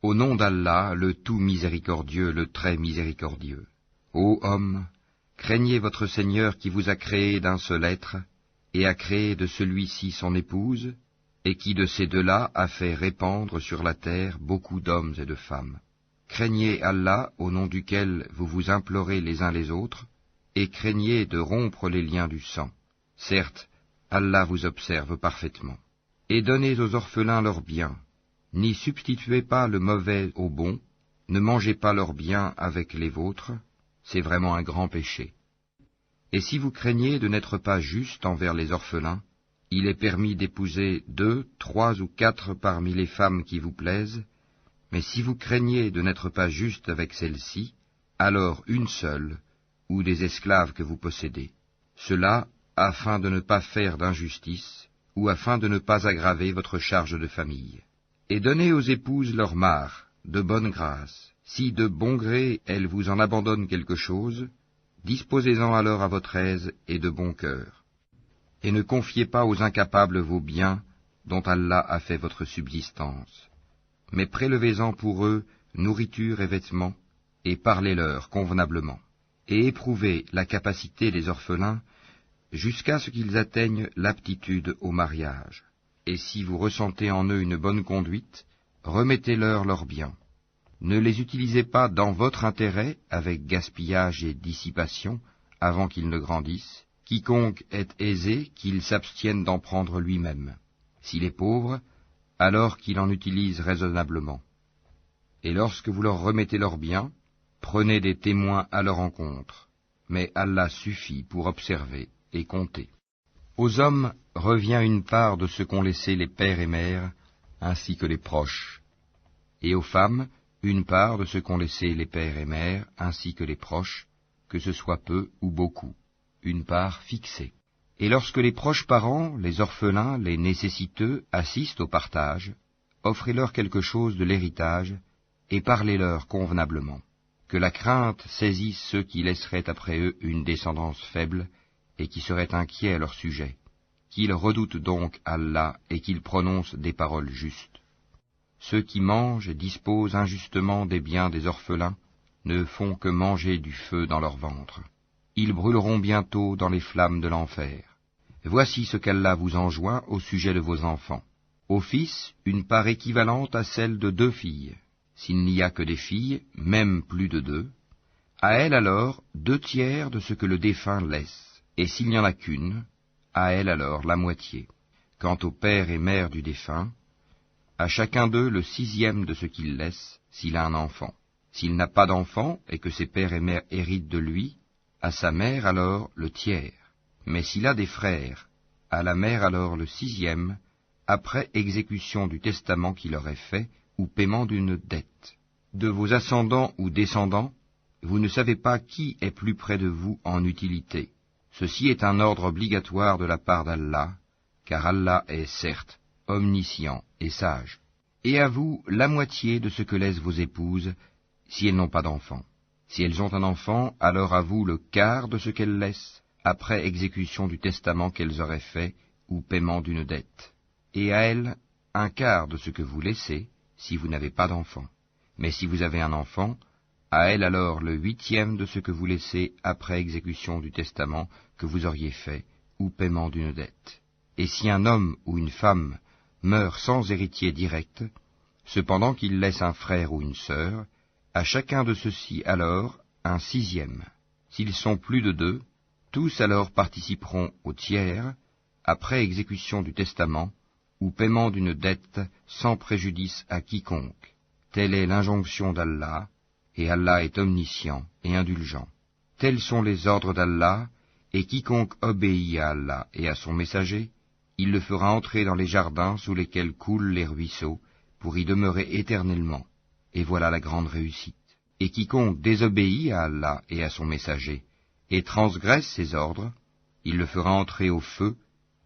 Au nom d'Allah, le tout miséricordieux, le très miséricordieux. Ô hommes, craignez votre Seigneur qui vous a créé d'un seul être, et a créé de celui-ci son épouse, et qui de ces deux-là a fait répandre sur la terre beaucoup d'hommes et de femmes. Craignez Allah au nom duquel vous vous implorez les uns les autres, et craignez de rompre les liens du sang. Certes, Allah vous observe parfaitement. Et donnez aux orphelins leurs biens. N'y substituez pas le mauvais au bon, ne mangez pas leurs biens avec les vôtres, c'est vraiment un grand péché. Et si vous craignez de n'être pas juste envers les orphelins, il est permis d'épouser 2, 3 ou 4 parmi les femmes qui vous plaisent, mais si vous craignez de n'être pas juste avec celles-ci, alors une seule, ou des esclaves que vous possédez. Cela afin de ne pas faire d'injustice, ou afin de ne pas aggraver votre charge de famille. Et donnez aux épouses leur mare, de bonne grâce. Si de bon gré elles vous en abandonnent quelque chose, disposez-en alors à votre aise et de bon cœur. Et ne confiez pas aux incapables vos biens, dont Allah a fait votre subsistance. Mais prélevez-en pour eux nourriture et vêtements, et parlez-leur convenablement. Et éprouvez la capacité des orphelins, jusqu'à ce qu'ils atteignent l'aptitude au mariage. Et si vous ressentez en eux une bonne conduite, remettez-leur leurs biens. Ne les utilisez pas dans votre intérêt avec gaspillage et dissipation avant qu'ils ne grandissent. Quiconque est aisé, qu'il s'abstienne d'en prendre lui-même. S'il est pauvre, alors qu'il en utilise raisonnablement. Et lorsque vous leur remettez leurs biens, prenez des témoins à leur encontre. Mais Allah suffit pour observer et compter. Aux hommes revient une part de ce qu'ont laissé les pères et mères, ainsi que les proches, et aux femmes une part de ce qu'ont laissé les pères et mères, ainsi que les proches, que ce soit peu ou beaucoup, une part fixée. Et lorsque les proches parents, les orphelins, les nécessiteux assistent au partage, offrez-leur quelque chose de l'héritage, et parlez-leur convenablement. Que la crainte saisisse ceux qui laisseraient après eux une descendance faible, et qui seraient inquiets à leur sujet, qu'ils redoutent donc Allah et qu'ils prononcent des paroles justes. Ceux qui mangent et disposent injustement des biens des orphelins ne font que manger du feu dans leur ventre. Ils brûleront bientôt dans les flammes de l'enfer. Voici ce qu'Allah vous enjoint au sujet de vos enfants. Aux fils, une part équivalente à celle de 2 filles. S'il n'y a que des filles, même plus de 2, à elles alors 2/3 de ce que le défunt laisse. Et s'il n'y en a qu'une, à elle alors la moitié. Quant au père et mère du défunt, à chacun d'eux le 6e de ce qu'il laisse, s'il a un enfant. S'il n'a pas d'enfant, et que ses pères et mères héritent de lui, à sa mère alors le 1/3. Mais s'il a des frères, à la mère alors le 6e, après exécution du testament qu'il aurait fait, ou paiement d'une dette. De vos ascendants ou descendants, vous ne savez pas qui est plus près de vous en utilité. Ceci est un ordre obligatoire de la part d'Allah, car Allah est certes omniscient et sage. Et à vous la moitié de ce que laissent vos épouses, si elles n'ont pas d'enfant. Si elles ont un enfant, alors à vous le quart de ce qu'elles laissent, après exécution du testament qu'elles auraient fait, ou paiement d'une dette. Et à elles, un quart de ce que vous laissez, si vous n'avez pas d'enfant. Mais si vous avez un enfant, à elle alors le 8e de ce que vous laissez après exécution du testament que vous auriez fait, ou paiement d'une dette. Et si un homme ou une femme meurt sans héritier direct, cependant qu'il laisse un frère ou une sœur, à chacun de ceux-ci alors un 6e. S'ils sont plus de 2, tous alors participeront au 1/3, après exécution du testament, ou paiement d'une dette sans préjudice à quiconque. Telle est l'injonction d'Allah, et Allah est omniscient et indulgent. Tels sont les ordres d'Allah, et quiconque obéit à Allah et à son messager, il le fera entrer dans les jardins sous lesquels coulent les ruisseaux, pour y demeurer éternellement. Et voilà la grande réussite. Et quiconque désobéit à Allah et à son messager, et transgresse ses ordres, il le fera entrer au feu,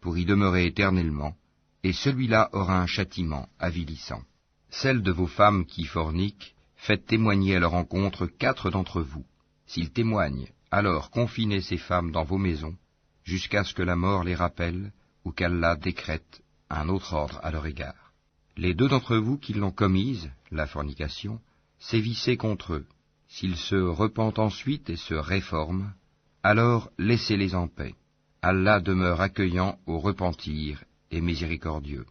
pour y demeurer éternellement, et celui-là aura un châtiment avilissant. Celles de vos femmes qui forniquent, faites témoigner à leur encontre 4 d'entre vous. S'ils témoignent, alors confinez ces femmes dans vos maisons, jusqu'à ce que la mort les rappelle, ou qu'Allah décrète un autre ordre à leur égard. Les deux d'entre vous qui l'ont commise, la fornication, sévissez contre eux. S'ils se repentent ensuite et se réforment, alors laissez-les en paix. Allah demeure accueillant au repentir et miséricordieux.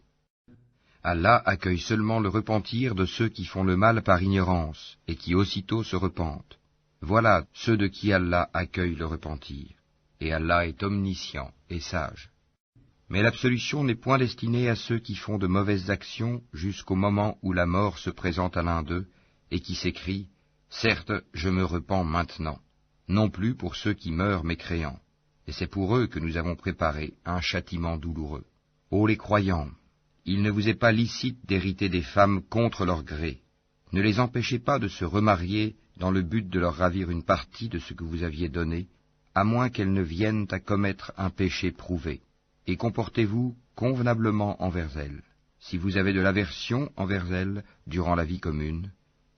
Allah accueille seulement le repentir de ceux qui font le mal par ignorance et qui aussitôt se repentent. Voilà ceux de qui Allah accueille le repentir. Et Allah est omniscient et sage. Mais l'absolution n'est point destinée à ceux qui font de mauvaises actions jusqu'au moment où la mort se présente à l'un d'eux et qui s'écrie « Certes, je me repens maintenant », non plus pour ceux qui meurent mécréants. Et c'est pour eux que nous avons préparé un châtiment douloureux. Ô les croyants, il ne vous est pas licite d'hériter des femmes contre leur gré. Ne les empêchez pas de se remarier dans le but de leur ravir une partie de ce que vous aviez donné, à moins qu'elles ne viennent à commettre un péché prouvé. Et comportez-vous convenablement envers elles. Si vous avez de l'aversion envers elles durant la vie commune,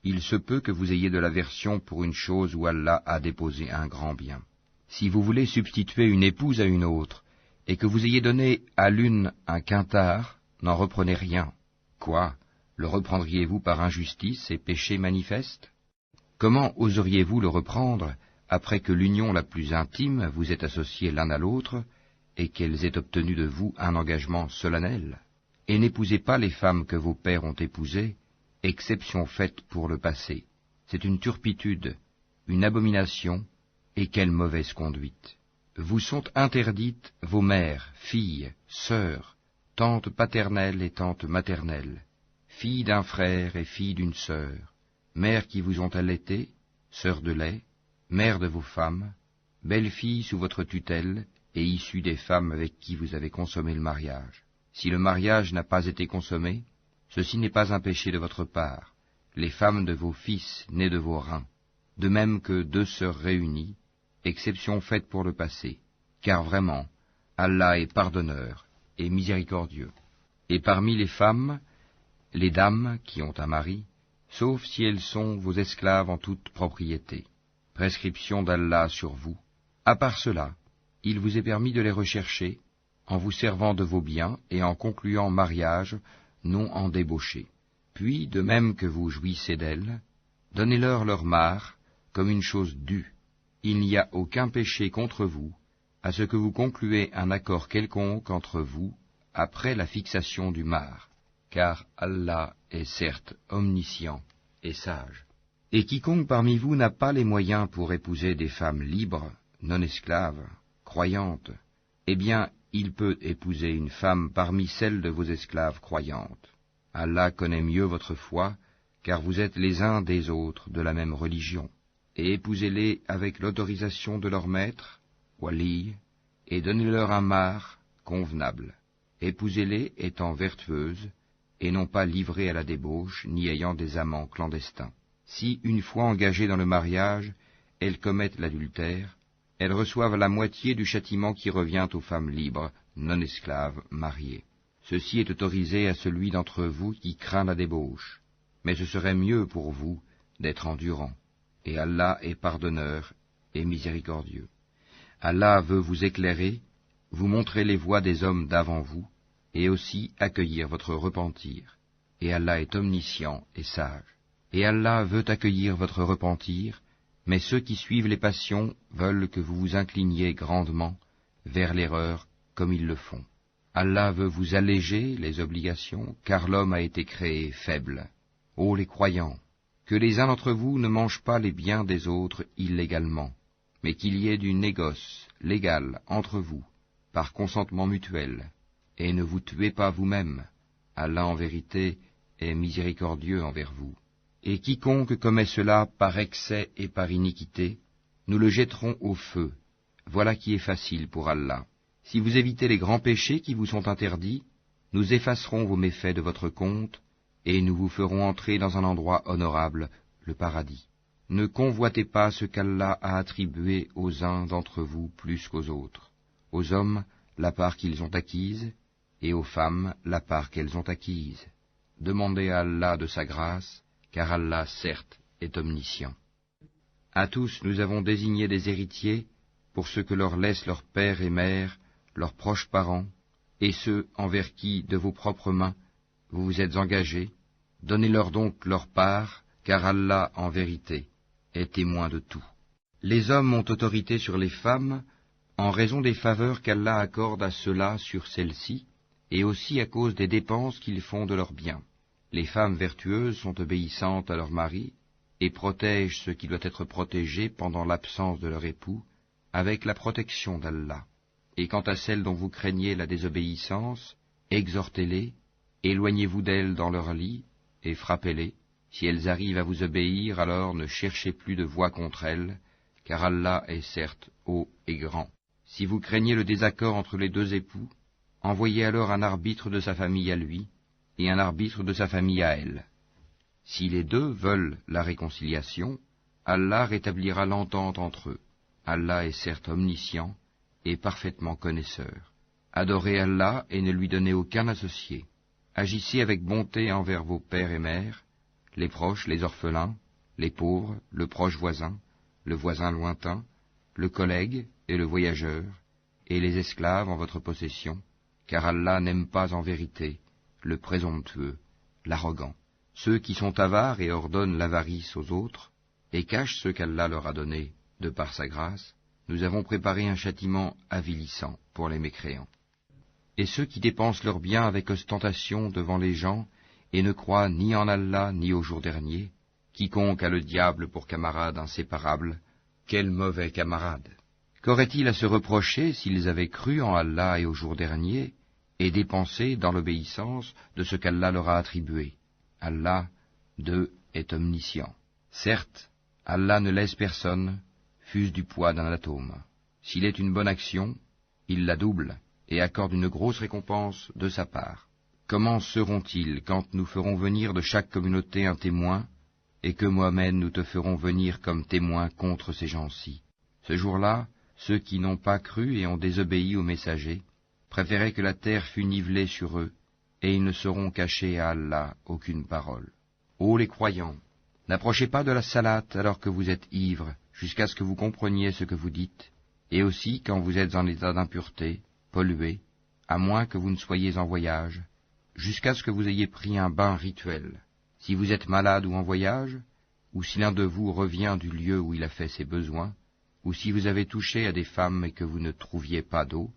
il se peut que vous ayez de l'aversion pour une chose où Allah a déposé un grand bien. Si vous voulez substituer une épouse à une autre, et que vous ayez donné à l'une un quintard, n'en reprenez rien. Quoi? Le reprendriez-vous par injustice et péché manifeste? Comment oseriez-vous le reprendre après que l'union la plus intime vous ait associés l'un à l'autre, et qu'elles aient obtenu de vous un engagement solennel? Et n'épousez pas les femmes que vos pères ont épousées, exception faite pour le passé. C'est une turpitude, une abomination, et quelle mauvaise conduite. Vous sont interdites vos mères, filles, sœurs, tantes paternelles et tantes maternelles, filles d'un frère et filles d'une sœur, mères qui vous ont allaitées, sœurs de lait, mères de vos femmes, belles-filles sous votre tutelle, et issues des femmes avec qui vous avez consommé le mariage. Si le mariage n'a pas été consommé, ceci n'est pas un péché de votre part, les femmes de vos fils nés de vos reins, de même que deux sœurs réunies, exception faite pour le passé, car vraiment, Allah est pardonneur et miséricordieux. Et parmi les femmes, les dames qui ont un mari, sauf si elles sont vos esclaves en toute propriété. Prescription d'Allah sur vous. À part cela, il vous est permis de les rechercher, en vous servant de vos biens et en concluant mariage, non en débauché. Puis, de même que vous jouissez d'elles, donnez-leur leur part, comme une chose due. Il n'y a aucun péché contre vous, à ce que vous concluez un accord quelconque entre vous, après la fixation du mar, car Allah est certes omniscient et sage. Et quiconque parmi vous n'a pas les moyens pour épouser des femmes libres, non esclaves, croyantes, eh bien, il peut épouser une femme parmi celles de vos esclaves croyantes. Allah connaît mieux votre foi, car vous êtes les uns des autres de la même religion. Et épousez-les avec l'autorisation de leur maître, wali, et donnez-leur un mar convenable. Épousez-les étant vertueuses, et non pas livrées à la débauche, ni ayant des amants clandestins. Si, une fois engagées dans le mariage, elles commettent l'adultère, elles reçoivent la moitié du châtiment qui revient aux femmes libres, non esclaves, mariées. Ceci est autorisé à celui d'entre vous qui craint la débauche, mais ce serait mieux pour vous d'être endurant. Et Allah est pardonneur et miséricordieux. Allah veut vous éclairer, vous montrer les voies des hommes d'avant vous, et aussi accueillir votre repentir. Et Allah est omniscient et sage. Et Allah veut accueillir votre repentir, mais ceux qui suivent les passions veulent que vous vous incliniez grandement vers l'erreur comme ils le font. Allah veut vous alléger les obligations, car l'homme a été créé faible. Ô les croyants, que les uns d'entre vous ne mangent pas les biens des autres illégalement, mais qu'il y ait du négoce légal entre vous, par consentement mutuel, et ne vous tuez pas vous-même. Allah en vérité est miséricordieux envers vous. Et quiconque commet cela par excès et par iniquité, nous le jetterons au feu. Voilà qui est facile pour Allah. Si vous évitez les grands péchés qui vous sont interdits, nous effacerons vos méfaits de votre compte, et nous vous ferons entrer dans un endroit honorable, le paradis. Ne convoitez pas ce qu'Allah a attribué aux uns d'entre vous plus qu'aux autres. Aux hommes, la part qu'ils ont acquise, et aux femmes, la part qu'elles ont acquise. Demandez à Allah de sa grâce, car Allah, certes, est omniscient. À tous nous avons désigné des héritiers pour ce que leur laissent leurs pères et mères, leurs proches parents, et ceux envers qui, de vos propres mains, vous vous êtes engagés, donnez-leur donc leur part, car Allah, en vérité, est témoin de tout. Les hommes ont autorité sur les femmes en raison des faveurs qu'Allah accorde à ceux-là sur celles-ci, et aussi à cause des dépenses qu'ils font de leurs biens. Les femmes vertueuses sont obéissantes à leur mari, et protègent ce qui doit être protégé pendant l'absence de leur époux, avec la protection d'Allah. Et quant à celles dont vous craignez la désobéissance, exhortez-les, éloignez-vous d'elles dans leur lit, et frappez-les. Si elles arrivent à vous obéir, alors ne cherchez plus de voie contre elles, car Allah est certes haut et grand. Si vous craignez le désaccord entre les deux époux, envoyez alors un arbitre de sa famille à lui, et un arbitre de sa famille à elle. Si les deux veulent la réconciliation, Allah rétablira l'entente entre eux. Allah est certes omniscient et parfaitement connaisseur. Adorez Allah et ne lui donnez aucun associé. Agissez avec bonté envers vos pères et mères, les proches, les orphelins, les pauvres, le proche voisin, le voisin lointain, le collègue et le voyageur, et les esclaves en votre possession, car Allah n'aime pas en vérité le présomptueux, l'arrogant, ceux qui sont avares et ordonnent l'avarice aux autres, et cachent ce qu'Allah leur a donné de par sa grâce. Nous avons préparé un châtiment avilissant pour les mécréants. Et ceux qui dépensent leurs biens avec ostentation devant les gens, et ne croient ni en Allah ni au jour dernier, quiconque a le diable pour camarade inséparable, quel mauvais camarade! Qu'auraient-ils à se reprocher s'ils avaient cru en Allah et au jour dernier, et dépensé dans l'obéissance de ce qu'Allah leur a attribué? Allah, d'eux, est omniscient. Certes, Allah ne laisse personne, fût-ce du poids d'un atome. S'il est une bonne action, il la double, et accorde une grosse récompense de sa part. Comment seront-ils quand nous ferons venir de chaque communauté un témoin, et que Mohammed nous te ferons venir comme témoin contre ces gens-ci? Ce jour-là, ceux qui n'ont pas cru et ont désobéi aux messagers préféraient que la terre fût nivelée sur eux, et ils ne sauront cacher à Allah aucune parole. Ô les croyants, n'approchez pas de la salate alors que vous êtes ivres, jusqu'à ce que vous compreniez ce que vous dites, et aussi quand vous êtes en état d'impureté, pollué, à moins que vous ne soyez en voyage, jusqu'à ce que vous ayez pris un bain rituel. Si vous êtes malade ou en voyage, ou si l'un de vous revient du lieu où il a fait ses besoins, ou si vous avez touché à des femmes et que vous ne trouviez pas d'eau,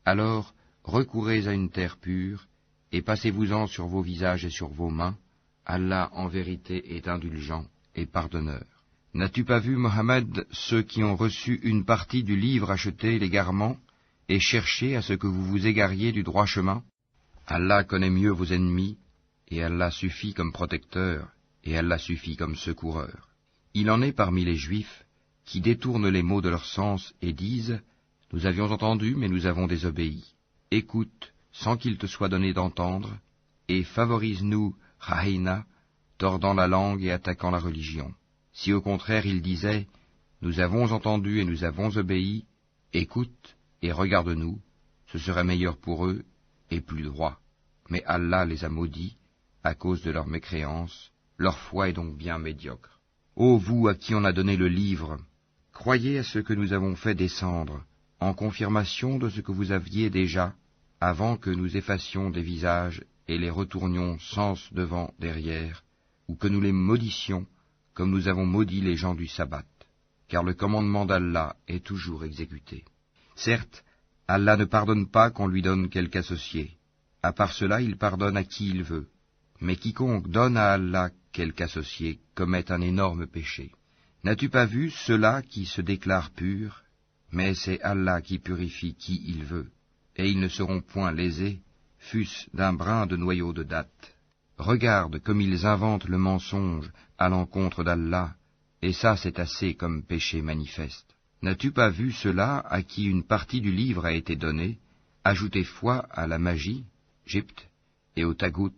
alors recourez à une terre pure, et passez-vous-en sur vos visages et sur vos mains. Allah en vérité est indulgent et pardonneur. N'as-tu pas vu, Mohammed, ceux qui ont reçu une partie du livre acheter l'égarement, et cherché à ce que vous vous égariez du droit chemin? Allah connaît mieux vos ennemis, et Allah suffit comme protecteur, et Allah suffit comme secoureur. Il en est parmi les Juifs qui détournent les mots de leur sens et disent « Nous avions entendu, mais nous avons désobéi. Écoute, sans qu'il te soit donné d'entendre, et favorise-nous, Rahina, tordant la langue et attaquant la religion. Si au contraire ils disaient « Nous avons entendu et nous avons obéi, écoute et regarde-nous, ce serait meilleur pour eux et plus droit. » Mais Allah les a maudits à cause de leur mécréance, leur foi est donc bien médiocre. Ô vous à qui on a donné le livre, croyez à ce que nous avons fait descendre, en confirmation de ce que vous aviez déjà, avant que nous effacions des visages et les retournions sens devant, derrière, ou que nous les maudissions, comme nous avons maudit les gens du sabbat, car le commandement d'Allah est toujours exécuté. Certes, Allah ne pardonne pas qu'on lui donne quelque associé. À part cela, il pardonne à qui il veut. Mais quiconque donne à Allah quelque associé commet un énorme péché. N'as-tu pas vu ceux-là qui se déclarent purs? Mais c'est Allah qui purifie qui il veut, et ils ne seront point lésés, fût-ce d'un brin de noyau de date. Regarde comme ils inventent le mensonge à l'encontre d'Allah, et ça c'est assez comme péché manifeste. N'as-tu pas vu ceux-là à qui une partie du livre a été donnée, ajouter foi à la magie, Gypte, et au tagout,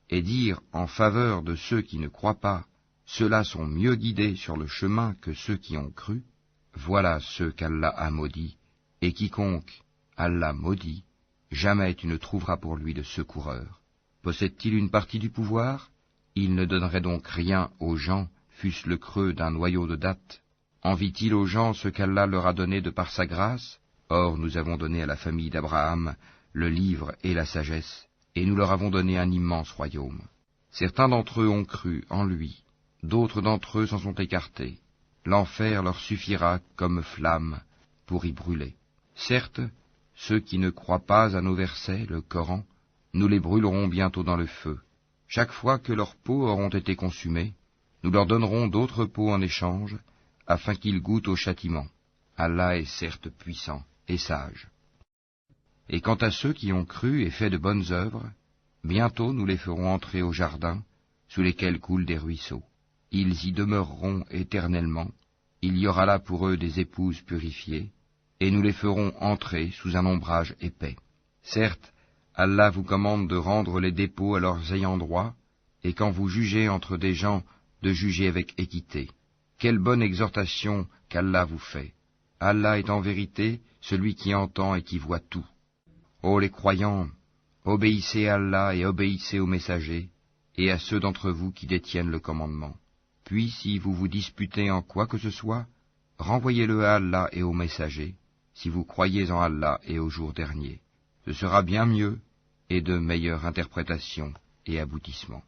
et dire en faveur de ceux qui ne croient pas, ceux-là sont mieux guidés sur le chemin que ceux qui ont cru? Voilà ceux qu'Allah a maudits, et quiconque Allah maudit, jamais tu ne trouveras pour lui de secoureur. Possède-t-il une partie du pouvoir? Il ne donnerait donc rien aux gens, fût-ce le creux d'un noyau de date. Envie-t-il aux gens ce qu'Allah leur a donné de par sa grâce? Or nous avons donné à la famille d'Abraham le livre et la sagesse, et nous leur avons donné un immense royaume. Certains d'entre eux ont cru en lui, d'autres d'entre eux s'en sont écartés. L'enfer leur suffira comme flamme pour y brûler. Certes, ceux qui ne croient pas à nos versets, le Coran, nous les brûlerons bientôt dans le feu. Chaque fois que leurs peaux auront été consumées, nous leur donnerons d'autres peaux en échange, afin qu'ils goûtent au châtiment. Allah est certes puissant et sage. Et quant à ceux qui ont cru et fait de bonnes œuvres, bientôt nous les ferons entrer au jardin, sous lesquels coulent des ruisseaux. Ils y demeureront éternellement, il y aura là pour eux des épouses purifiées, et nous les ferons entrer sous un ombrage épais. Certes, Allah vous commande de rendre les dépôts à leurs ayants droit, et quand vous jugez entre des gens, de juger avec équité. Quelle bonne exhortation qu'Allah vous fait. Allah est en vérité celui qui entend et qui voit tout. Ô les croyants, obéissez à Allah et obéissez aux messagers, et à ceux d'entre vous qui détiennent le commandement. Puis, si vous vous disputez en quoi que ce soit, renvoyez-le à Allah et aux messagers, si vous croyez en Allah et au jour dernier. Ce sera bien mieux, et de meilleure interprétation et aboutissement.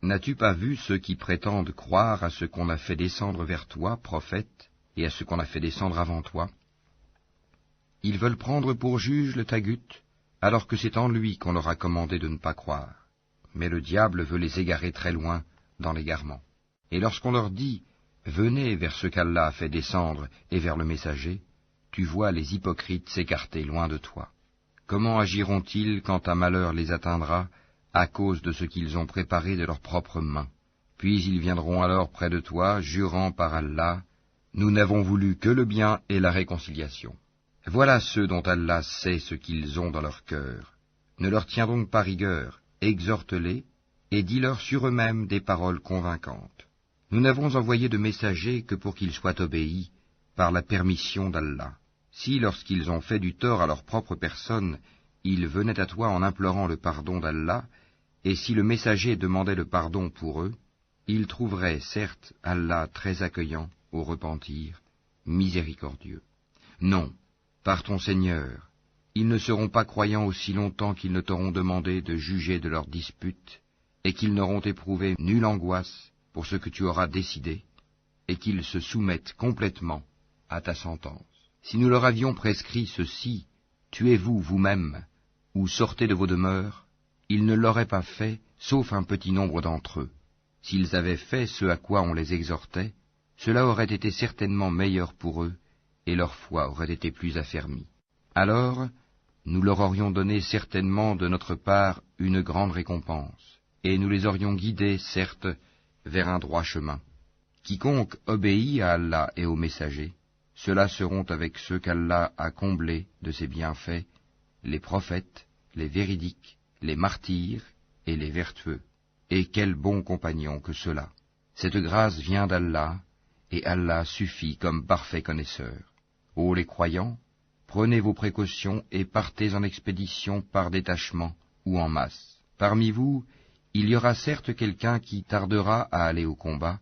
N'as-tu pas vu ceux qui prétendent croire à ce qu'on a fait descendre vers toi, prophète, et à ce qu'on a fait descendre avant toi? Ils veulent prendre pour juge le Tagut, alors que c'est en lui qu'on leur a commandé de ne pas croire. Mais le diable veut les égarer très loin dans l'égarement. Et lorsqu'on leur dit « Venez vers ce qu'Allah a fait descendre et vers le messager », tu vois les hypocrites s'écarter loin de toi. Comment agiront-ils quand un malheur les atteindra à cause de ce qu'ils ont préparé de leurs propres mains? Puis ils viendront alors près de toi, jurant par Allah, « Nous n'avons voulu que le bien et la réconciliation. » Voilà ceux dont Allah sait ce qu'ils ont dans leur cœur. Ne leur tiens donc pas rigueur, exhorte-les, et dis-leur sur eux-mêmes des paroles convaincantes. Nous n'avons envoyé de messagers que pour qu'ils soient obéis par la permission d'Allah. Si, lorsqu'ils ont fait du tort à leur propre personne, ils venaient à toi en implorant le pardon d'Allah, et si le messager demandait le pardon pour eux, ils trouveraient, certes, Allah très accueillant au repentir, miséricordieux. Non, par ton Seigneur, ils ne seront pas croyants aussi longtemps qu'ils ne t'auront demandé de juger de leurs disputes, et qu'ils n'auront éprouvé nulle angoisse pour ce que tu auras décidé, et qu'ils se soumettent complètement à ta sentence. Si nous leur avions prescrit ceci, tuez-vous vous-même, ou sortez de vos demeures, ils ne l'auraient pas fait, sauf un petit nombre d'entre eux. S'ils avaient fait ce à quoi on les exhortait, cela aurait été certainement meilleur pour eux, et leur foi aurait été plus affermie. Alors, nous leur aurions donné certainement de notre part une grande récompense, et nous les aurions guidés, certes, vers un droit chemin. Quiconque obéit à Allah et aux messagers, ceux-là seront avec ceux qu'Allah a comblés de ses bienfaits, les prophètes, les véridiques, les martyrs et les vertueux. Et quels bons compagnons que ceux-là. Cette grâce vient d'Allah, et Allah suffit comme parfait connaisseur. Ô les croyants, prenez vos précautions et partez en expédition par détachement ou en masse. Parmi vous, il y aura certes quelqu'un qui tardera à aller au combat,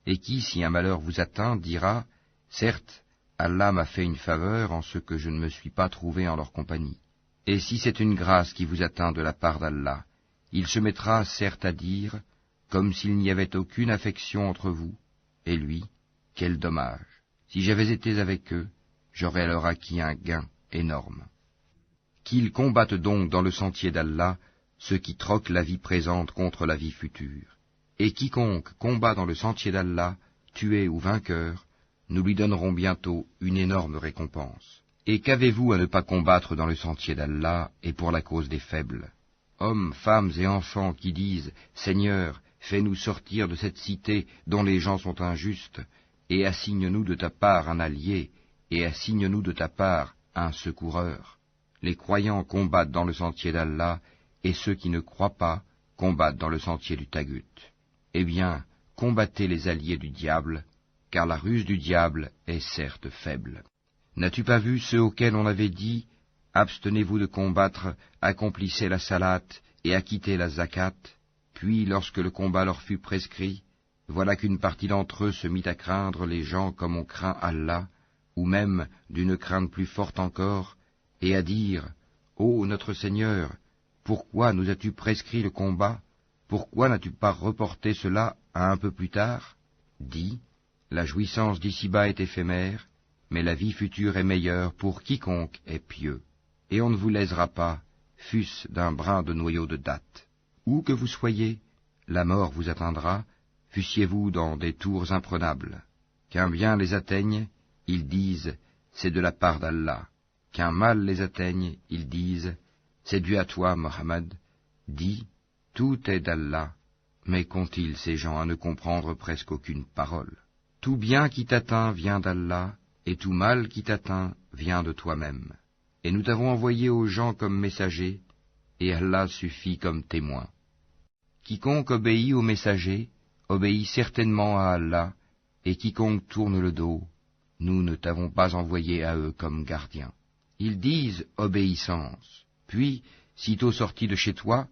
et qui, si un malheur vous atteint, dira « Certes, Allah m'a fait une faveur en ce que je ne me suis pas trouvé en leur compagnie. » Et si c'est une grâce qui vous atteint de la part d'Allah, il se mettra certes à dire, comme s'il n'y avait aucune affection entre vous, et lui, quel dommage. Si j'avais été avec eux, j'aurais alors acquis un gain énorme. Qu'ils combattent donc dans le sentier d'Allah ceux qui troquent la vie présente contre la vie future. Et quiconque combat dans le sentier d'Allah, tué ou vainqueur, nous lui donnerons bientôt une énorme récompense. Et qu'avez-vous à ne pas combattre dans le sentier d'Allah et pour la cause des faibles? Hommes, femmes et enfants qui disent « Seigneur, fais-nous sortir de cette cité dont les gens sont injustes, et assigne-nous de ta part un allié, et assigne-nous de ta part un secoureur. » Les croyants combattent dans le sentier d'Allah, et ceux qui ne croient pas combattent dans le sentier du Tagut. Eh bien, combattez les alliés du diable, car la ruse du diable est certes faible. N'as-tu pas vu ceux auxquels on avait dit « Abstenez-vous de combattre, accomplissez la salate et acquittez la zakat » Puis, lorsque le combat leur fut prescrit, voilà qu'une partie d'entre eux se mit à craindre les gens comme on craint Allah, ou même d'une crainte plus forte encore, et à dire « Ô notre Seigneur, pourquoi nous as-tu prescrit le combat? Pourquoi n'as-tu pas reporté cela à un peu plus tard? Dis, la jouissance d'ici-bas est éphémère, mais la vie future est meilleure pour quiconque est pieux. Et on ne vous lésera pas, fût-ce d'un brin de noyau de datte. Où que vous soyez, la mort vous atteindra, fussiez-vous dans des tours imprenables. Qu'un bien les atteigne, ils disent, c'est de la part d'Allah. Qu'un mal les atteigne, ils disent, c'est dû à toi, Mohammed. Dis, tout est d'Allah, mais qu'ont-ils ces gens à ne comprendre presque aucune parole? Tout bien qui t'atteint vient d'Allah, et tout mal qui t'atteint vient de toi-même. Et nous t'avons envoyé aux gens comme messagers, et Allah suffit comme témoin. Quiconque obéit aux messagers, obéit certainement à Allah, et quiconque tourne le dos, nous ne t'avons pas envoyé à eux comme gardiens. Ils disent obéissance, puis, sitôt sortis de chez toi,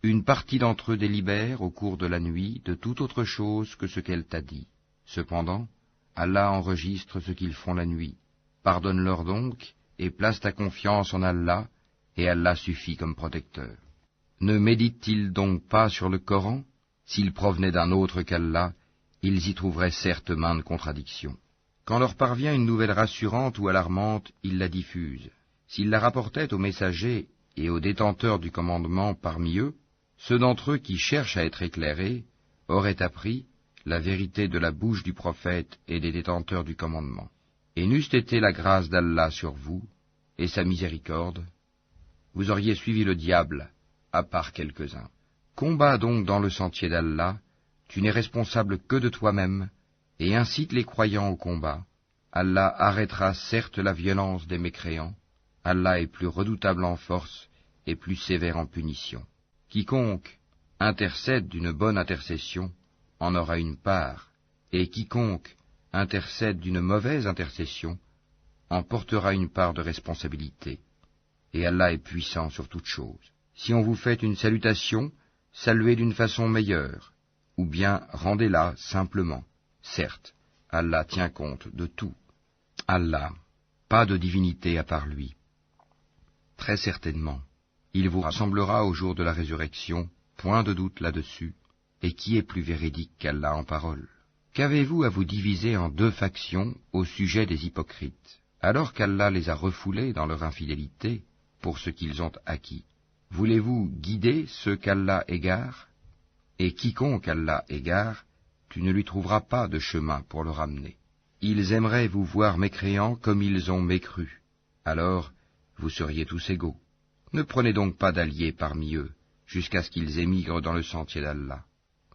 une partie d'entre eux délibère au cours de la nuit de toute autre chose que ce qu'elle t'a dit. Cependant, Allah enregistre ce qu'ils font la nuit. Pardonne-leur donc, et place ta confiance en Allah, et Allah suffit comme protecteur. Ne méditent-ils donc pas sur le Coran? S'ils provenaient d'un autre qu'Allah, ils y trouveraient certes maintes contradictions. Quand leur parvient une nouvelle rassurante ou alarmante, ils la diffusent. S'ils la rapportaient aux messagers et aux détenteurs du commandement parmi eux, ceux d'entre eux qui cherchent à être éclairés auraient appris la vérité de la bouche du prophète et des détenteurs du commandement. Et n'eût été la grâce d'Allah sur vous, et sa miséricorde, vous auriez suivi le diable, à part quelques-uns. Combats donc dans le sentier d'Allah, tu n'es responsable que de toi-même, et incite les croyants au combat. Allah arrêtera certes la violence des mécréants, Allah est plus redoutable en force et plus sévère en punition. Quiconque intercède d'une bonne intercession en aura une part, et quiconque intercède d'une mauvaise intercession en portera une part de responsabilité. Et Allah est puissant sur toute chose. Si on vous fait une salutation, saluez d'une façon meilleure, ou bien rendez-la simplement. Certes, Allah tient compte de tout. Allah, pas de divinité à part lui. Très certainement, il vous rassemblera au jour de la résurrection, point de doute là-dessus, et qui est plus véridique qu'Allah en parole? Qu'avez-vous à vous diviser en deux factions au sujet des hypocrites, alors qu'Allah les a refoulés dans leur infidélité pour ce qu'ils ont acquis? Voulez-vous guider ceux qu'Allah égare? Et quiconque Allah égare, tu ne lui trouveras pas de chemin pour le ramener. Ils aimeraient vous voir mécréants comme ils ont mécru. Alors, vous seriez tous égaux. Ne prenez donc pas d'alliés parmi eux, jusqu'à ce qu'ils émigrent dans le sentier d'Allah.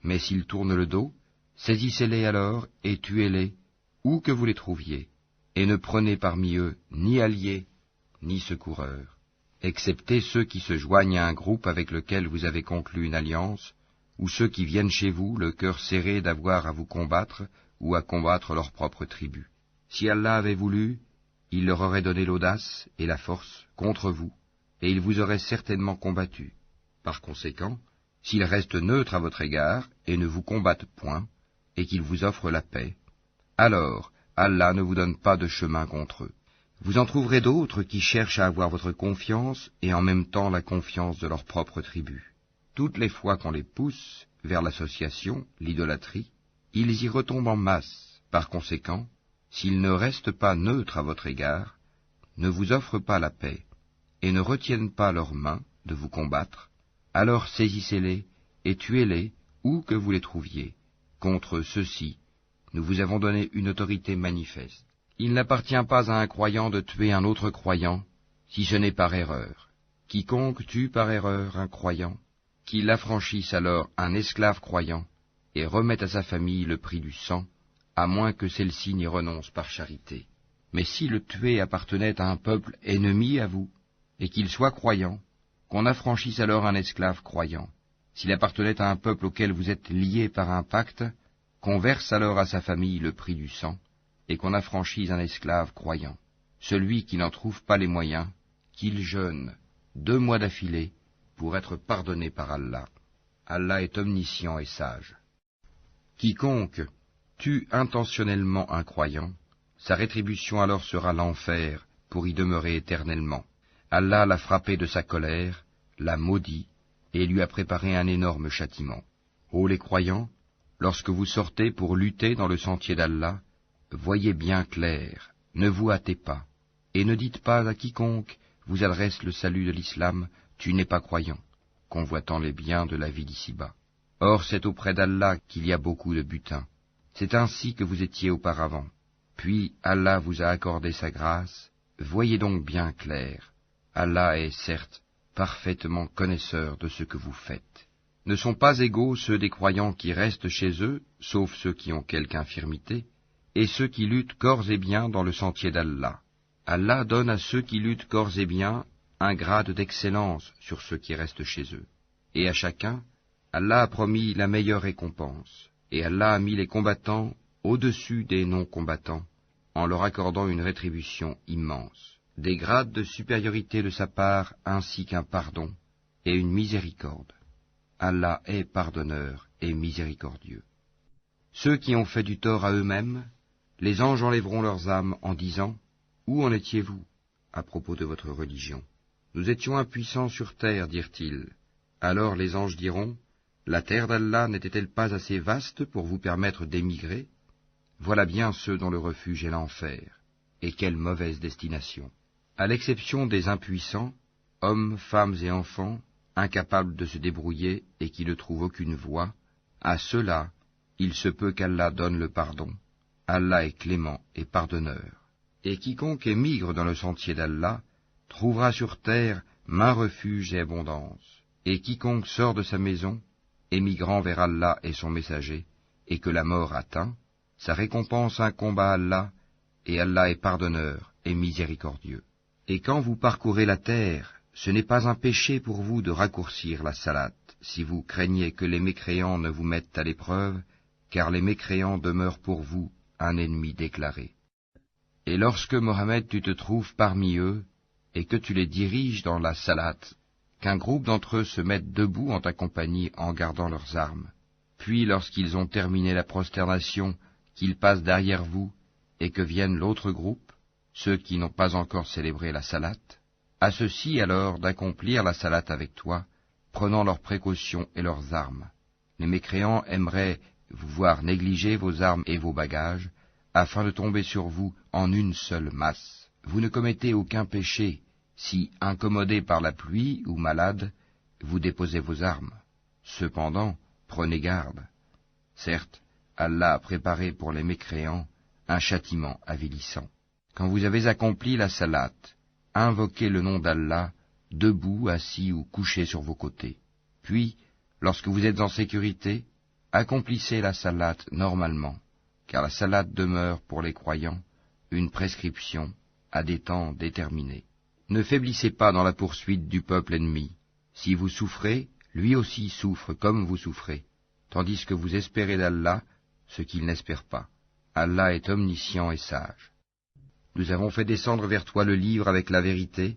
Mais s'ils tournent le dos, saisissez-les alors et tuez-les, où que vous les trouviez, et ne prenez parmi eux ni alliés, ni secoureurs, excepté ceux qui se joignent à un groupe avec lequel vous avez conclu une alliance, ou ceux qui viennent chez vous, le cœur serré d'avoir à vous combattre ou à combattre leur propre tribu. Si Allah avait voulu, il leur aurait donné l'audace et la force contre vous, et ils vous auraient certainement combattu. Par conséquent, s'ils restent neutres à votre égard et ne vous combattent point, et qu'ils vous offrent la paix, alors Allah ne vous donne pas de chemin contre eux. Vous en trouverez d'autres qui cherchent à avoir votre confiance et en même temps la confiance de leur propre tribu. Toutes les fois qu'on les pousse vers l'association, l'idolâtrie, ils y retombent en masse. Par conséquent, s'ils ne restent pas neutres à votre égard, ne vous offrent pas la paix, et ne retiennent pas leurs mains de vous combattre, alors saisissez-les et tuez-les où que vous les trouviez. Contre ceux-ci, nous vous avons donné une autorité manifeste. Il n'appartient pas à un croyant de tuer un autre croyant, si ce n'est par erreur. Quiconque tue par erreur un croyant, qu'il affranchisse alors un esclave croyant, et remette à sa famille le prix du sang, à moins que celle-ci n'y renonce par charité. Mais si le tué appartenait à un peuple ennemi à vous, et qu'il soit croyant, qu'on affranchisse alors un esclave croyant. S'il appartenait à un peuple auquel vous êtes liés par un pacte, qu'on verse alors à sa famille le prix du sang, et qu'on affranchisse un esclave croyant. Celui qui n'en trouve pas les moyens, qu'il jeûne 2 mois d'affilée pour être pardonné par Allah. Allah est omniscient et sage. Quiconque tue intentionnellement un croyant, sa rétribution alors sera l'enfer pour y demeurer éternellement. Allah l'a frappé de sa colère, l'a maudit et lui a préparé un énorme châtiment. Ô les croyants, lorsque vous sortez pour lutter dans le sentier d'Allah, voyez bien clair, ne vous hâtez pas, et ne dites pas à quiconque vous adresse le salut de l'islam, tu n'es pas croyant, convoitant les biens de la vie d'ici-bas. Or c'est auprès d'Allah qu'il y a beaucoup de butin. C'est ainsi que vous étiez auparavant. Puis Allah vous a accordé sa grâce, voyez donc bien clair. Allah est certes parfaitement connaisseur de ce que vous faites. Ne sont pas égaux ceux des croyants qui restent chez eux, sauf ceux qui ont quelque infirmité, et ceux qui luttent corps et biens dans le sentier d'Allah. Allah donne à ceux qui luttent corps et biens un grade d'excellence sur ceux qui restent chez eux. Et à chacun, Allah a promis la meilleure récompense, et Allah a mis les combattants au-dessus des non-combattants, en leur accordant une rétribution immense, des grades de supériorité de sa part ainsi qu'un pardon et une miséricorde. Allah est pardonneur et miséricordieux. Ceux qui ont fait du tort à eux-mêmes, les anges enlèveront leurs âmes en disant « Où en étiez-vous à propos de votre religion ?» Nous étions impuissants sur terre, dirent-ils. Alors les anges diront « La terre d'Allah n'était-elle pas assez vaste pour vous permettre d'émigrer ? Voilà bien ceux dont le refuge est l'enfer. Et quelle mauvaise destination ! À l'exception des impuissants, hommes, femmes et enfants, incapables de se débrouiller et qui ne trouvent aucune voie, à ceux-là, il se peut qu'Allah donne le pardon. Allah est clément et pardonneur. Et quiconque émigre dans le sentier d'Allah trouvera sur terre maint refuge et abondance. Et quiconque sort de sa maison, émigrant vers Allah et son messager, et que la mort atteint, sa récompense incombe à Allah, et Allah est pardonneur et miséricordieux. Et quand vous parcourez la terre, ce n'est pas un péché pour vous de raccourcir la salate, si vous craignez que les mécréants ne vous mettent à l'épreuve, car les mécréants demeurent pour vous un ennemi déclaré. Et lorsque, Mohammed, tu te trouves parmi eux, et que tu les diriges dans la salate, qu'un groupe d'entre eux se mette debout en ta compagnie en gardant leurs armes, puis lorsqu'ils ont terminé la prosternation, qu'ils passent derrière vous, et que vienne l'autre groupe, ceux qui n'ont pas encore célébré la salate, à ceux-ci alors d'accomplir la salate avec toi, prenant leurs précautions et leurs armes. Les mécréants aimeraient vous voir négliger vos armes et vos bagages, afin de tomber sur vous en une seule masse. Vous ne commettez aucun péché, si, incommodés par la pluie ou malades, vous déposez vos armes. Cependant, prenez garde. Certes, Allah a préparé pour les mécréants un châtiment avilissant. Quand vous avez accompli la salate, invoquez le nom d'Allah, debout, assis ou couché sur vos côtés. Puis, lorsque vous êtes en sécurité, accomplissez la salate normalement, car la salate demeure pour les croyants une prescription à des temps déterminés. Ne faiblissez pas dans la poursuite du peuple ennemi. Si vous souffrez, lui aussi souffre comme vous souffrez, tandis que vous espérez d'Allah ce qu'il n'espère pas. Allah est omniscient et sage. Nous avons fait descendre vers toi le livre avec la vérité,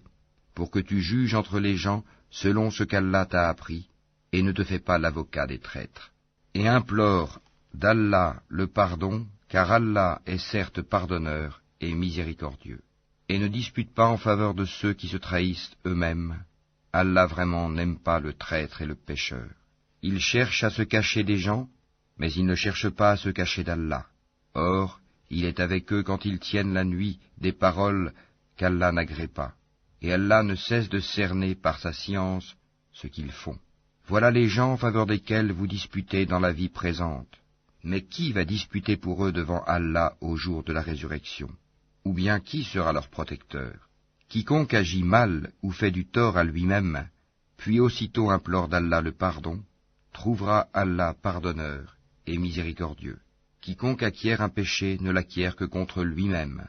pour que tu juges entre les gens selon ce qu'Allah t'a appris, et ne te fais pas l'avocat des traîtres. Et implore d'Allah le pardon, car Allah est certes pardonneur et miséricordieux. Et ne dispute pas en faveur de ceux qui se trahissent eux-mêmes. Allah vraiment n'aime pas le traître et le pécheur. Il cherche à se cacher des gens, mais il ne cherche pas à se cacher d'Allah. Or, il est avec eux quand ils tiennent la nuit des paroles qu'Allah n'agrée pas. Et Allah ne cesse de cerner par sa science ce qu'ils font. Voilà les gens en faveur desquels vous disputez dans la vie présente. Mais qui va disputer pour eux devant Allah au jour de la résurrection? Ou bien qui sera leur protecteur? Quiconque agit mal ou fait du tort à lui-même, puis aussitôt implore d'Allah le pardon, trouvera Allah pardonneur et miséricordieux. Quiconque acquiert un péché ne l'acquiert que contre lui-même,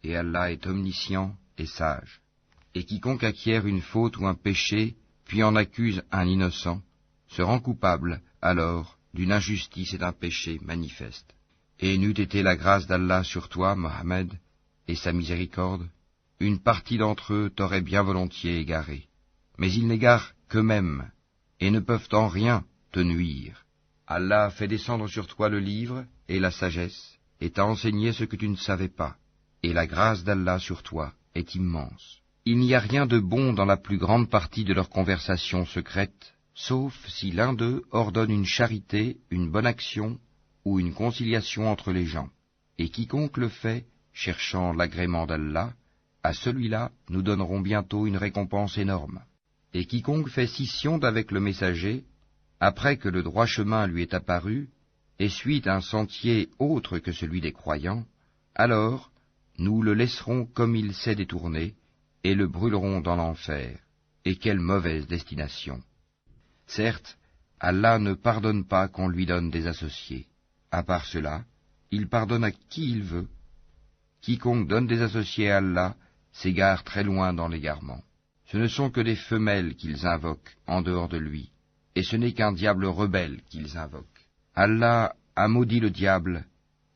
et Allah est omniscient et sage. Et quiconque acquiert une faute ou un péché, puis en accuse un innocent, se rend coupable, alors, d'une injustice et d'un péché manifeste. Et n'eût été la grâce d'Allah sur toi, Mohammed, et sa miséricorde, une partie d'entre eux t'aurait bien volontiers égaré. Mais ils n'égarent qu'eux-mêmes, et ne peuvent en rien te nuire. Allah fait descendre sur toi le livre et la sagesse, et t'a enseigné ce que tu ne savais pas, et la grâce d'Allah sur toi est immense. Il n'y a rien de bon dans la plus grande partie de leur conversation secrète, sauf si l'un d'eux ordonne une charité, une bonne action ou une conciliation entre les gens. Et quiconque le fait, cherchant l'agrément d'Allah, à celui-là nous donnerons bientôt une récompense énorme. Et quiconque fait scission d'avec le messager, après que le droit chemin lui est apparu, et suit un sentier autre que celui des croyants, alors nous le laisserons comme il s'est détourné, et le brûlerons dans l'enfer. Et quelle mauvaise destination! Certes, Allah ne pardonne pas qu'on lui donne des associés. À part cela, il pardonne à qui il veut. Quiconque donne des associés à Allah s'égare très loin dans l'égarement. Ce ne sont que des femelles qu'ils invoquent en dehors de lui, et ce n'est qu'un diable rebelle qu'ils invoquent. Allah a maudit le diable,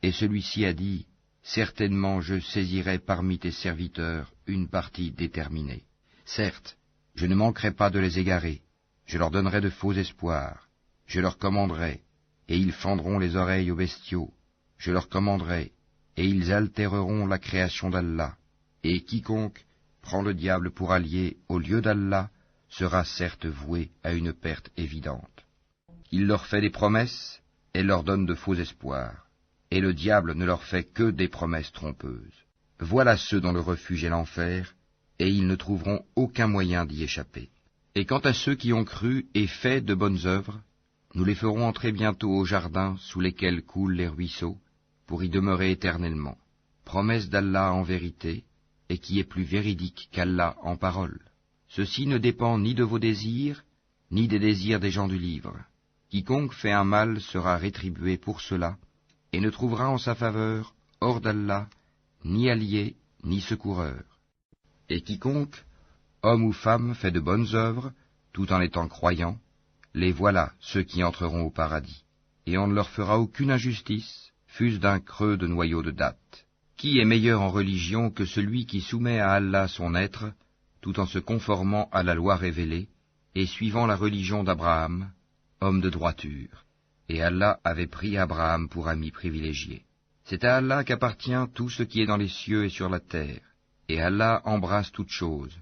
et celui-ci a dit, « Certainement je saisirai parmi tes serviteurs une partie déterminée. Certes, je ne manquerai pas de les égarer, je leur donnerai de faux espoirs, je leur commanderai, et ils fendront les oreilles aux bestiaux, je leur commanderai, et ils altéreront la création d'Allah, et quiconque prend le diable pour allié au lieu d'Allah sera certes voué à une perte évidente. Il leur fait des promesses et leur donne de faux espoirs, et le diable ne leur fait que des promesses trompeuses. Voilà ceux dont le refuge est l'enfer, et ils ne trouveront aucun moyen d'y échapper. Et quant à ceux qui ont cru et fait de bonnes œuvres, nous les ferons entrer bientôt au jardin sous lesquels coulent les ruisseaux, pour y demeurer éternellement. Promesse d'Allah en vérité, et qui est plus véridique qu'Allah en parole. Ceci ne dépend ni de vos désirs, ni des désirs des gens du livre. Quiconque fait un mal sera rétribué pour cela, et ne trouvera en sa faveur, hors d'Allah, ni allié, ni secoureur. Et quiconque, homme ou femme, fait de bonnes œuvres, tout en étant croyant, les voilà ceux qui entreront au paradis. Et on ne leur fera aucune injustice, fût-ce d'un creux de noyau de date. Qui est meilleur en religion que celui qui soumet à Allah son être, tout en se conformant à la loi révélée, et suivant la religion d'Abraham, homme de droiture. Et Allah avait pris Abraham pour ami privilégié. C'est à Allah qu'appartient tout ce qui est dans les cieux et sur la terre, et Allah embrasse toutes choses,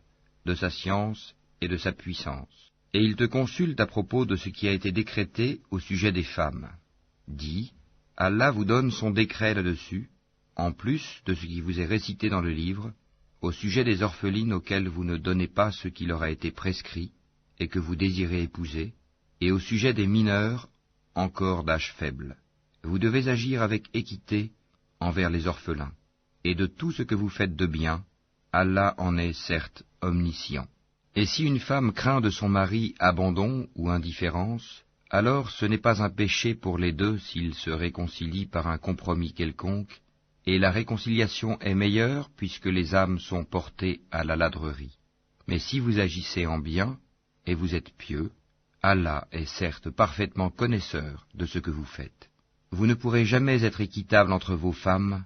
de sa science et de sa puissance. Et il te consulte à propos de ce qui a été décrété au sujet des femmes. Dis, Allah vous donne son décret là-dessus, en plus de ce qui vous est récité dans le livre, au sujet des orphelines auxquelles vous ne donnez pas ce qui leur a été prescrit, et que vous désirez épouser, et au sujet des mineurs, encore d'âge faible. Vous devez agir avec équité envers les orphelins, et de tout ce que vous faites de bien, Allah en est certes omniscient. Et si une femme craint de son mari abandon ou indifférence, alors ce n'est pas un péché pour les deux s'ils se réconcilient par un compromis quelconque, et la réconciliation est meilleure puisque les âmes sont portées à la ladrerie. Mais si vous agissez en bien, et vous êtes pieux, Allah est certes parfaitement connaisseur de ce que vous faites. Vous ne pourrez jamais être équitable entre vos femmes,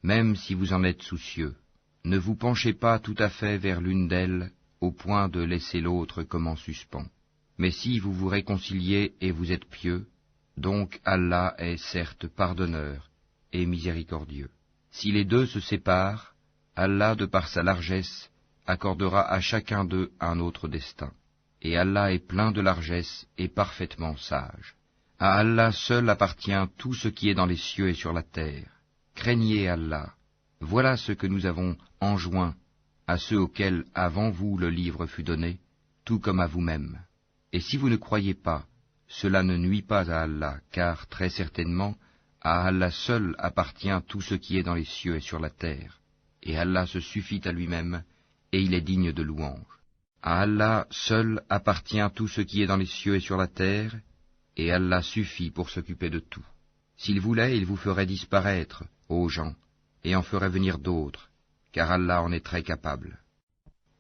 même si vous en êtes soucieux. Ne vous penchez pas tout à fait vers l'une d'elles, au point de laisser l'autre comme en suspens. Mais si vous vous réconciliez et vous êtes pieux, donc Allah est certes pardonneur et miséricordieux. Si les deux se séparent, Allah, de par sa largesse, accordera à chacun d'eux un autre destin. Et Allah est plein de largesse et parfaitement sage. À Allah seul appartient tout ce qui est dans les cieux et sur la terre. Craignez Allah. Voilà ce que nous avons enjoint à ceux auxquels avant vous le livre fut donné, tout comme à vous-même. Et si vous ne croyez pas, cela ne nuit pas à Allah, car très certainement, à Allah seul appartient tout ce qui est dans les cieux et sur la terre. Et Allah se suffit à lui-même, et il est digne de louange. À Allah seul appartient tout ce qui est dans les cieux et sur la terre, et Allah suffit pour s'occuper de tout. S'il voulait, il vous ferait disparaître, ô gens, et en ferait venir d'autres, car Allah en est très capable.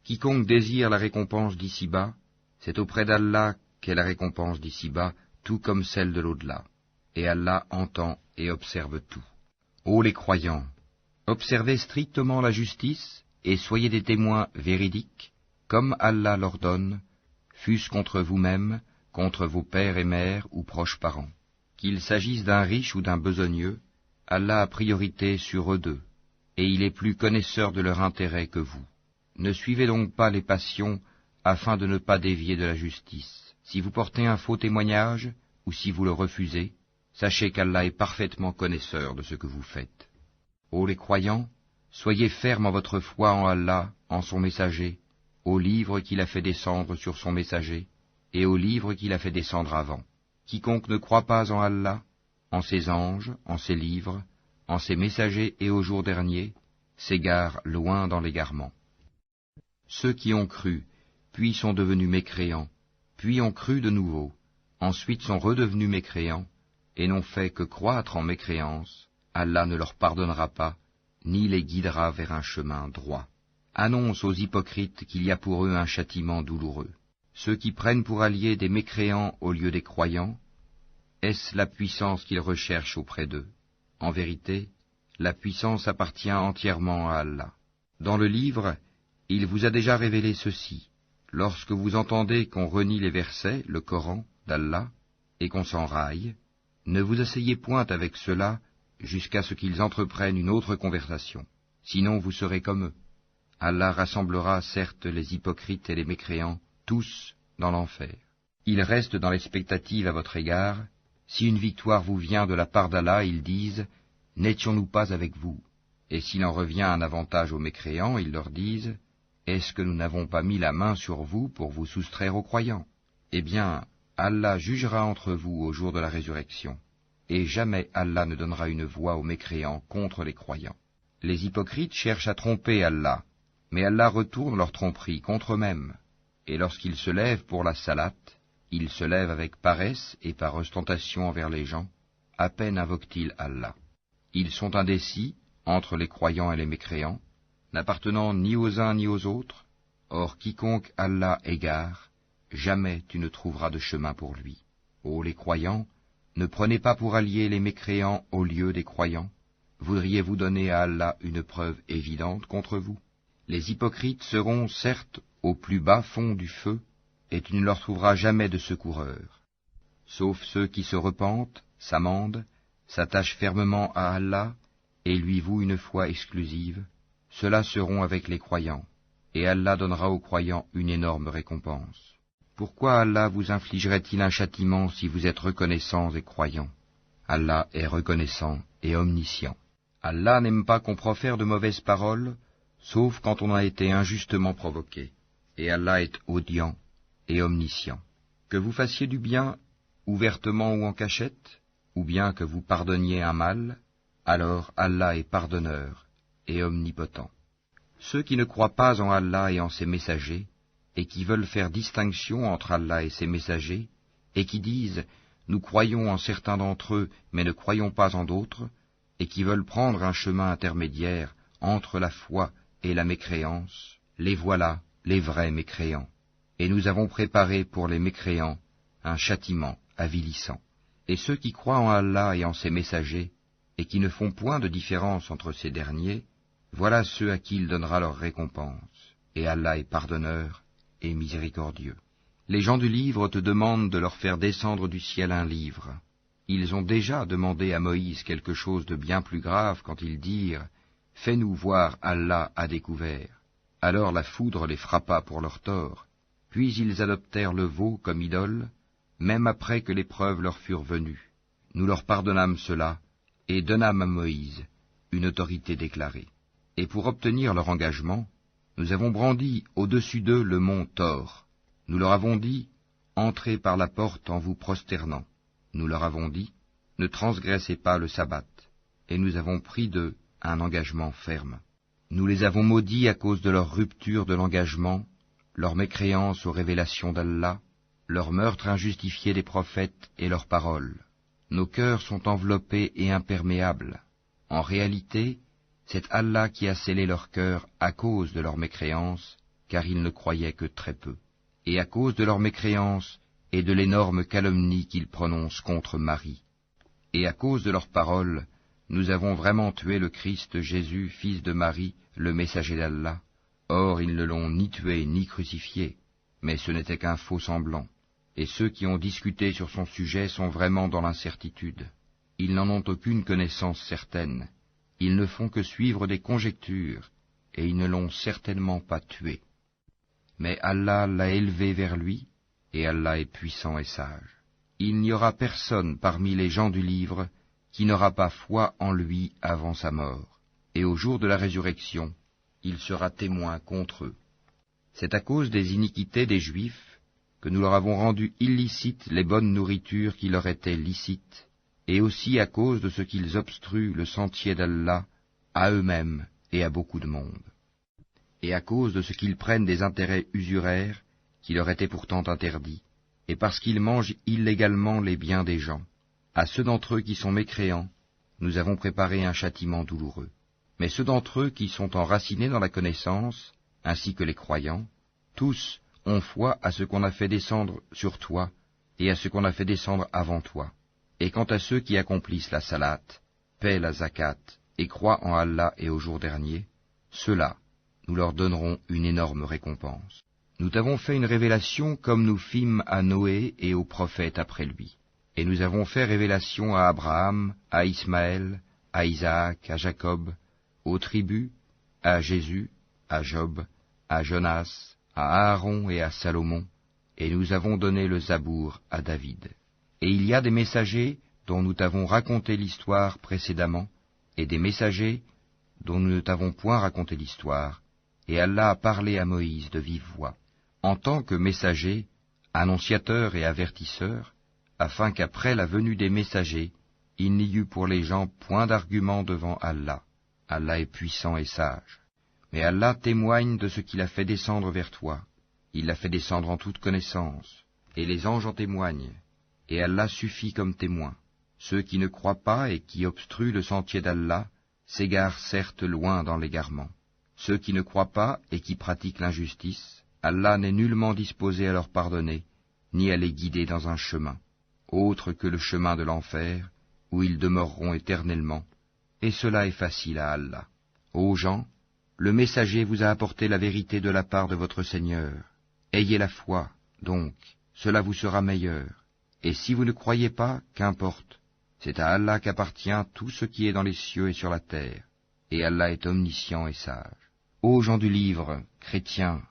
Quiconque désire la récompense d'ici-bas, c'est auprès d'Allah qu'est la récompense d'ici-bas, tout comme celle de l'au-delà. Et Allah entend et observe tout. Ô les croyants, observez strictement la justice, et soyez des témoins véridiques, comme Allah l'ordonne, fût-ce contre vous-même, contre vos pères et mères ou proches parents. Qu'il s'agisse d'un riche ou d'un besogneux, Allah a priorité sur eux deux, et il est plus connaisseur de leur intérêt que vous. Ne suivez donc pas les passions, afin de ne pas dévier de la justice. Si vous portez un faux témoignage, ou si vous le refusez, sachez qu'Allah est parfaitement connaisseur de ce que vous faites. Ô les croyants, soyez fermes en votre foi en Allah, en son messager, au livre qu'il a fait descendre sur son messager, et au livre qu'il a fait descendre avant. Quiconque ne croit pas en Allah, en ses anges, en ses livres, en ses messagers et au jour dernier, s'égare loin dans l'égarement. Ceux qui ont cru, puis sont devenus mécréants, puis ont cru de nouveau, ensuite sont redevenus mécréants, et n'ont fait que croître en mécréance, Allah ne leur pardonnera pas, ni les guidera vers un chemin droit. Annonce aux hypocrites qu'il y a pour eux un châtiment douloureux. Ceux qui prennent pour alliés des mécréants au lieu des croyants, est-ce la puissance qu'ils recherchent auprès d'eux? En vérité, la puissance appartient entièrement à Allah. Dans le livre, il vous a déjà révélé ceci. Lorsque vous entendez qu'on renie les versets, le Coran, d'Allah, et qu'on s'en raille, ne vous asseyez point avec ceux-là jusqu'à ce qu'ils entreprennent une autre conversation. Sinon vous serez comme eux. Allah rassemblera certes les hypocrites et les mécréants, tous dans l'enfer. Ils restent dans l'expectative à votre égard. Si une victoire vous vient de la part d'Allah, ils disent « N'étions-nous pas avec vous ?» Et s'il en revient un avantage aux mécréants, ils leur disent « Est-ce que nous n'avons pas mis la main sur vous pour vous soustraire aux croyants ?» Eh bien, Allah jugera entre vous au jour de la résurrection, et jamais Allah ne donnera une voix aux mécréants contre les croyants. Les hypocrites cherchent à tromper Allah, mais Allah retourne leur tromperie contre eux-mêmes, et lorsqu'ils se lèvent pour la salate, ils se lèvent avec paresse et par ostentation envers les gens, à peine invoquent-ils Allah. Ils sont indécis entre les croyants et les mécréants, n'appartenant ni aux uns ni aux autres. Or quiconque Allah égare, jamais tu ne trouveras de chemin pour lui. Ô les croyants, ne prenez pas pour alliés les mécréants au lieu des croyants. Voudriez-vous donner à Allah une preuve évidente contre vous? Les hypocrites seront certes au plus bas fond du feu, et tu ne leur trouveras jamais de secoureurs. Sauf ceux qui se repentent, s'amendent, s'attachent fermement à Allah, et lui vouent une foi exclusive, ceux-là seront avec les croyants, et Allah donnera aux croyants une énorme récompense. Pourquoi Allah vous infligerait-il un châtiment si vous êtes reconnaissants et croyants? Allah est reconnaissant et omniscient. Allah n'aime pas qu'on profère de mauvaises paroles, sauf quand on a été injustement provoqué, et Allah est audient et omniscient. Que vous fassiez du bien, ouvertement ou en cachette, ou bien que vous pardonniez un mal, alors Allah est pardonneur et omnipotent. Ceux qui ne croient pas en Allah et en ses messagers, et qui veulent faire distinction entre Allah et ses messagers, et qui disent « Nous croyons en certains d'entre eux, mais ne croyons pas en d'autres », et qui veulent prendre un chemin intermédiaire entre la foi et la mécréance, les voilà, les vrais mécréants. Et nous avons préparé pour les mécréants un châtiment avilissant. Et ceux qui croient en Allah et en ses messagers, et qui ne font point de différence entre ces derniers, voilà ceux à qui il donnera leur récompense. Et Allah est pardonneur et miséricordieux. Les gens du livre te demandent de leur faire descendre du ciel un livre. Ils ont déjà demandé à Moïse quelque chose de bien plus grave quand ils dirent « Fais-nous voir Allah à découvert ». Alors la foudre les frappa pour leur tort, puis ils adoptèrent le veau comme idole, même après que les preuves leur furent venues. Nous leur pardonnâmes cela, et donnâmes à Moïse une autorité déclarée. Et pour obtenir leur engagement, nous avons brandi au-dessus d'eux le mont Thor. Nous leur avons dit « Entrez par la porte en vous prosternant ». Nous leur avons dit « Ne transgressez pas le sabbat ». Et nous avons pris d'eux un engagement ferme. Nous les avons maudits à cause de leur rupture de l'engagement, leur mécréance aux révélations d'Allah, leur meurtre injustifié des prophètes et leurs paroles. Nos cœurs sont enveloppés et imperméables. En réalité, c'est Allah qui a scellé leur cœur à cause de leur mécréance, car ils ne croyaient que très peu. Et à cause de leur mécréance et de l'énorme calomnie qu'ils prononcent contre Marie. Et à cause de leurs paroles, nous avons vraiment tué le Christ Jésus, fils de Marie, le messager d'Allah. Or ils ne l'ont ni tué ni crucifié, mais ce n'était qu'un faux semblant. Et ceux qui ont discuté sur son sujet sont vraiment dans l'incertitude. Ils n'en ont aucune connaissance certaine. Ils ne font que suivre des conjectures, et ils ne l'ont certainement pas tué. Mais Allah l'a élevé vers lui, et Allah est puissant et sage. Il n'y aura personne parmi les gens du livre qui n'aura pas foi en lui avant sa mort, et au jour de la résurrection, il sera témoin contre eux. C'est à cause des iniquités des Juifs que nous leur avons rendu illicites les bonnes nourritures qui leur étaient licites, et aussi à cause de ce qu'ils obstruent le sentier d'Allah à eux-mêmes et à beaucoup de monde, et à cause de ce qu'ils prennent des intérêts usuraires qui leur étaient pourtant interdits, et parce qu'ils mangent illégalement les biens des gens. À ceux d'entre eux qui sont mécréants, nous avons préparé un châtiment douloureux. Mais ceux d'entre eux qui sont enracinés dans la connaissance, ainsi que les croyants, tous ont foi à ce qu'on a fait descendre sur toi et à ce qu'on a fait descendre avant toi. Et quant à ceux qui accomplissent la salate, paient la zakat et croient en Allah et au jour dernier, ceux-là, nous leur donnerons une énorme récompense. Nous t'avons fait une révélation comme nous fîmes à Noé et aux prophètes après lui. Et nous avons fait révélation à Abraham, à Ismaël, à Isaac, à Jacob, aux tribus, à Jésus, à Job, à Jonas, à Aaron et à Salomon, et nous avons donné le Zabour à David. Et il y a des messagers dont nous t'avons raconté l'histoire précédemment, et des messagers dont nous ne t'avons point raconté l'histoire, et Allah a parlé à Moïse de vive voix, en tant que messager, annonciateur et avertisseur, afin qu'après la venue des messagers, il n'y eût pour les gens point d'argument devant Allah. Allah est puissant et sage. Mais Allah témoigne de ce qu'il a fait descendre vers toi. Il l'a fait descendre en toute connaissance, et les anges en témoignent, et Allah suffit comme témoin. Ceux qui ne croient pas et qui obstruent le sentier d'Allah s'égarent certes loin dans l'égarement. Ceux qui ne croient pas et qui pratiquent l'injustice, Allah n'est nullement disposé à leur pardonner, ni à les guider dans un chemin, autre que le chemin de l'enfer, où ils demeureront éternellement, et cela est facile à Allah. Ô gens, le messager vous a apporté la vérité de la part de votre Seigneur. Ayez la foi, donc, cela vous sera meilleur. Et si vous ne croyez pas, qu'importe, c'est à Allah qu'appartient tout ce qui est dans les cieux et sur la terre, et Allah est omniscient et sage. Ô gens du livre, chrétiens,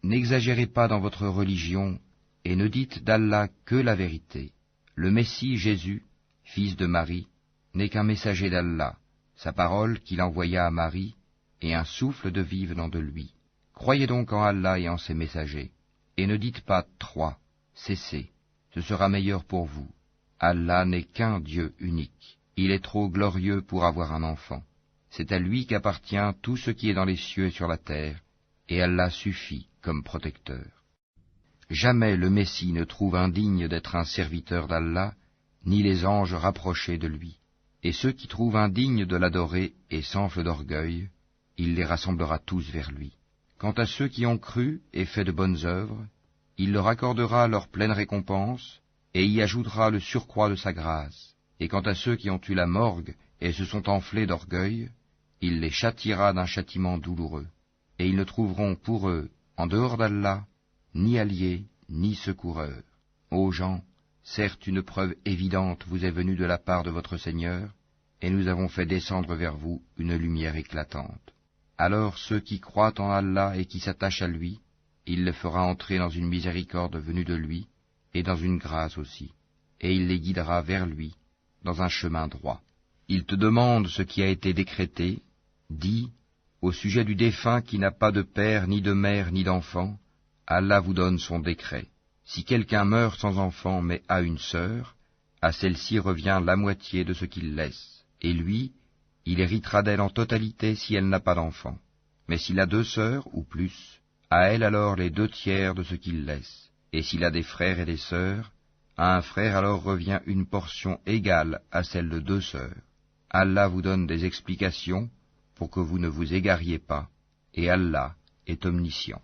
n'exagérez pas dans votre religion, et ne dites d'Allah que la vérité. Le Messie Jésus, fils de Marie, n'est qu'un messager d'Allah, sa parole qu'il envoya à Marie, et un souffle de vie venant de lui. Croyez donc en Allah et en ses messagers, et ne dites pas « 3 », cessez, ce sera meilleur pour vous. Allah n'est qu'un Dieu unique, il est trop glorieux pour avoir un enfant. C'est à lui qu'appartient tout ce qui est dans les cieux et sur la terre, et Allah suffit comme protecteur. Jamais le Messie ne trouve indigne d'être un serviteur d'Allah, ni les anges rapprochés de lui. Et ceux qui trouvent indignes de l'adorer et s'enflent d'orgueil, il les rassemblera tous vers lui. Quant à ceux qui ont cru et fait de bonnes œuvres, il leur accordera leur pleine récompense, et y ajoutera le surcroît de sa grâce. Et quant à ceux qui ont eu la morgue et se sont enflés d'orgueil, il les châtiera d'un châtiment douloureux. Et ils ne trouveront pour eux, en dehors d'Allah, ni alliés, ni secoureurs. Ô gens, certes une preuve évidente vous est venue de la part de votre Seigneur, et nous avons fait descendre vers vous une lumière éclatante. Alors ceux qui croient en Allah et qui s'attachent à lui, il les fera entrer dans une miséricorde venue de lui, et dans une grâce aussi, et il les guidera vers lui, dans un chemin droit. Il te demande ce qui a été décrété, dis, au sujet du défunt qui n'a pas de père, ni de mère, ni d'enfant, Allah vous donne son décret. Si quelqu'un meurt sans enfant mais a une sœur, à celle-ci revient la moitié de ce qu'il laisse, et lui, il héritera d'elle en totalité si elle n'a pas d'enfant. Mais s'il a 2 sœurs ou plus, à elle alors les 2/3 de ce qu'il laisse. Et s'il a des frères et des sœurs, à un frère alors revient une portion égale à celle de 2 sœurs. Allah vous donne des explications pour que vous ne vous égariez pas, et Allah est omniscient.